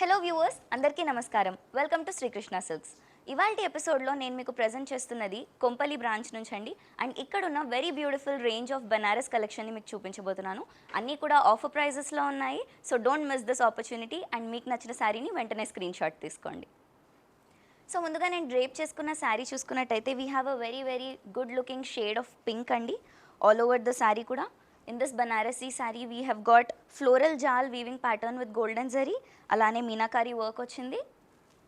Hello viewers, అందరికీ నమస్కారం. Welcome to Sri Krishna Silks. ఇవాల్టి ఎపిసోడ్లో నేను మీకు ప్రజెంట్ చేస్తున్నది కొంపల్లి బ్రాంచ్ నుంచి అండి. అండ్ ఇక్కడున్న very beautiful range of Banaras కలెక్షన్ని మీకు చూపించబోతున్నాను. అన్నీ కూడా ఆఫర్ ప్రైజెస్లో ఉన్నాయి. So don't miss this opportunity. And మీకు నచ్చిన శారీని వెంటనే స్క్రీన్ షాట్ తీసుకోండి. సో ముందుగా నేను డ్రేప్ చేసుకున్న శారీ చూసుకున్నట్టయితే we have a very good looking shade of pink అండి. ఆల్ ఓవర్ ద శారీ కూడా. In this Banarasi saree we have got floral jal weaving pattern with golden zari, alane meenakari work ochindi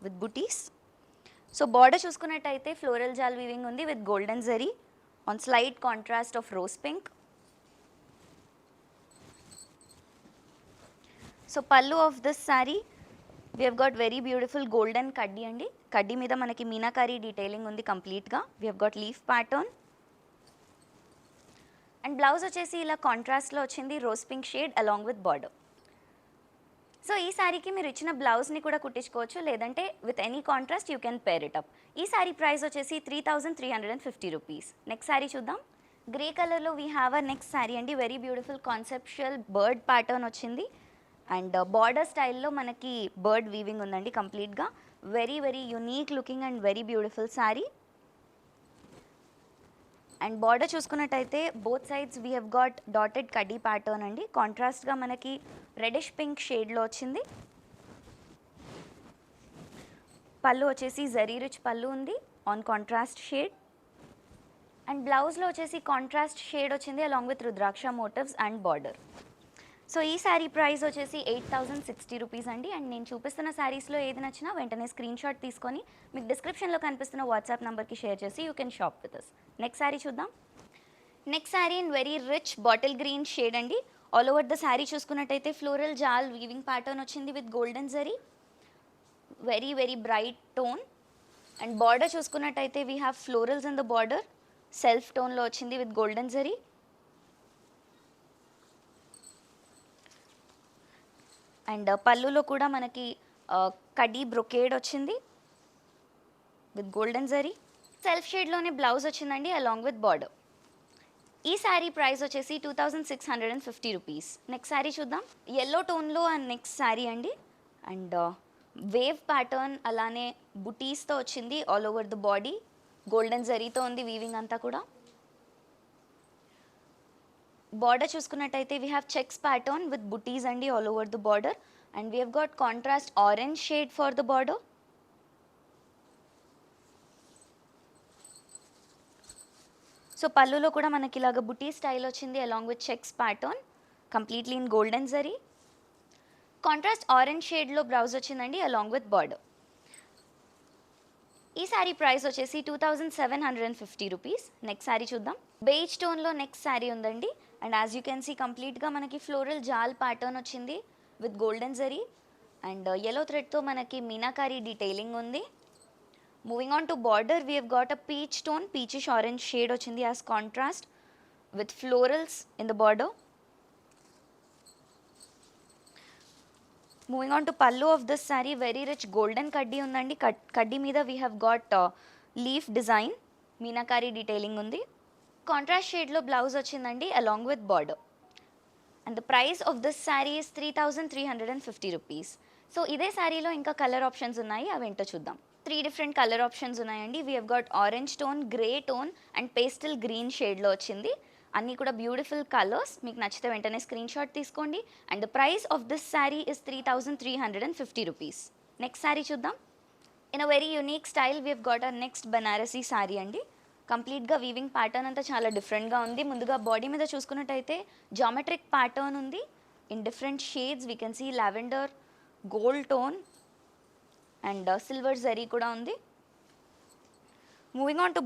with booties. So border chusukunnataithe floral jal weaving undi with golden zari on slight contrast of rose pink. So pallu of this saree we have got very beautiful golden kaddi andi. Kaddi meeda manaki meenakari detailing undi complete ga. We have got leaf pattern. And blouse వచ్చేసి ఇలా కాంట్రాస్ట్లో వచ్చింది rose pink shade along with border. So ఈ శారీకి మీరు ఇచ్చిన బ్లౌజ్ని కూడా కుట్టించుకోవచ్చు, లేదంటే with any contrast you can pair it up. ఈ శారీ ప్రైస్ వచ్చేసి 3350 రూపీస్. నెక్స్ట్ శారీ చూద్దాం. గ్రే కలర్లో we have a next sari అండి. Very beautiful conceptual bird pattern వచ్చింది అండ్ బార్డర్ స్టైల్లో మనకి బర్డ్ వీవింగ్ ఉందండి కంప్లీట్గా. Very unique looking and very beautiful sari. And border చూసుకున్నట్టయితే both sides we have got dotted కడ్డీ ప్యాటర్న్ అండి. కాంట్రాస్ట్గా మనకి రెడిష్ పింక్ షేడ్లో వచ్చింది. పళ్ళు వచ్చేసి జరీ రిచ్ పళ్ళు ఉంది ఆన్ కాంట్రాస్ట్ షేడ్. అండ్ బ్లౌజ్లో వచ్చేసి కాంట్రాస్ట్ షేడ్ వచ్చింది along with rudraksha motifs and border. So ఈ శారీ ప్రైస్ వచ్చేసి 8060 రూపీస్ అండి. అండ్ నేను చూపిస్తున్న శారీస్లో ఏది నచ్చినా వెంటనే స్క్రీన్ షాట్ తీసుకొని మీకు డిస్క్రిప్షన్లో కనిపిస్తున్న వాట్సాప్ నెంబర్కి షేర్ చేసి you can shop with us. Next sari చూద్దాం. Next sari in very rich bottle green shade అండి. ఆల్ ఓవర్ ద శారీ చూసుకున్నట్టయితే ఫ్లోరల్ జాల్ వీవింగ్ ప్యాటర్న్ వచ్చింది with golden zari. Very bright tone. And border చూసుకున్నట్టయితే we have florals in the border. Self టోన్లో వచ్చింది with golden zari. And పళ్ళులో కూడా మనకి కడ్డీ బ్రొకేడ్ వచ్చింది విత్ గోల్డెన్ జరీ. సెల్ఫ్ షేడ్లోనే బ్లౌజ్ వచ్చిందండి అలాంగ్ విత్ బార్డర్. ఈ శారీ ప్రైస్ వచ్చేసి 2650 రూపీస్. నెక్స్ట్ శారీ చూద్దాం. ఎల్లో టోన్లో అండ్ నెక్స్ట్ శారీ అండి. అండ్ వేవ్ ప్యాటర్న్ అలానే బుటీస్తో వచ్చింది all over the body. Golden జరీతో ఉంది వీవింగ్ అంతా కూడా. బార్డర్ చూసుకున్నట్టయితే we have checks pattern with butis అండి all over the border. And we have got contrast orange shade for the border. So పళ్ళులో కూడా మనకి ఇలాగ బుటీ స్టైల్ వచ్చింది along with checks pattern completely in golden zari. Contrast orange షేడ్లో blouse వచ్చిందండి along with border. ఈ sari price వచ్చేసి 2750 రూపీస్. నెక్స్ట్ శారీ చూద్దాం. బేజ్ టోన్లో నెక్స్ట్ శారీ ఉందండి. And as you can see కంప్లీట్గా మనకి ఫ్లోరల్ జాల్ ప్యాటర్న్ వచ్చింది with golden zari. And yellow థ్రెడ్తో మనకి మీనాకారి డీటెయిలింగ్ ఉంది. Moving on to border we have got a peach tone, peachish orange shade వచ్చింది as contrast with florals in the border. Moving on to pallu of this sari very rich golden కడ్డీ ఉందండి. కడ్డీ మీద we have got leaf design, meenakari detailing ఉంది. Contrast షేడ్లో blouse వచ్చిందండి along with border. And the price of this sari is 3350 rupees. So ఇదే శారీలో ఇంకా కలర్ ఆప్షన్స్ ఉన్నాయి, అవి ఏంటో చూద్దాం. 3 డిఫరెంట్ కలర్ ఆప్షన్స్ ఉన్నాయండి. We have got orange tone, grey tone and pastel green షేడ్లో వచ్చింది. అన్నీ కూడా బ్యూటిఫుల్ కలర్స్. మీకు నచ్చితే వెంటనే స్క్రీన్ షాట్ తీసుకోండి. And the price of this sari is 3350 rupees. Next sari చూద్దాం. In a very unique style we have got a next Banarasi sari అండి. కంప్లీట్గా వీవింగ్ ప్యాటర్న్ అంతా చాలా డిఫరెంట్గా ఉంది. ముందుగా బాడీ మీద చూసుకున్నట్టయితే జామెట్రిక్ ప్యాటర్న్ ఉంది in different shades. We can see lavender, gold tone and silver zari కూడా ఉంది. Moving on to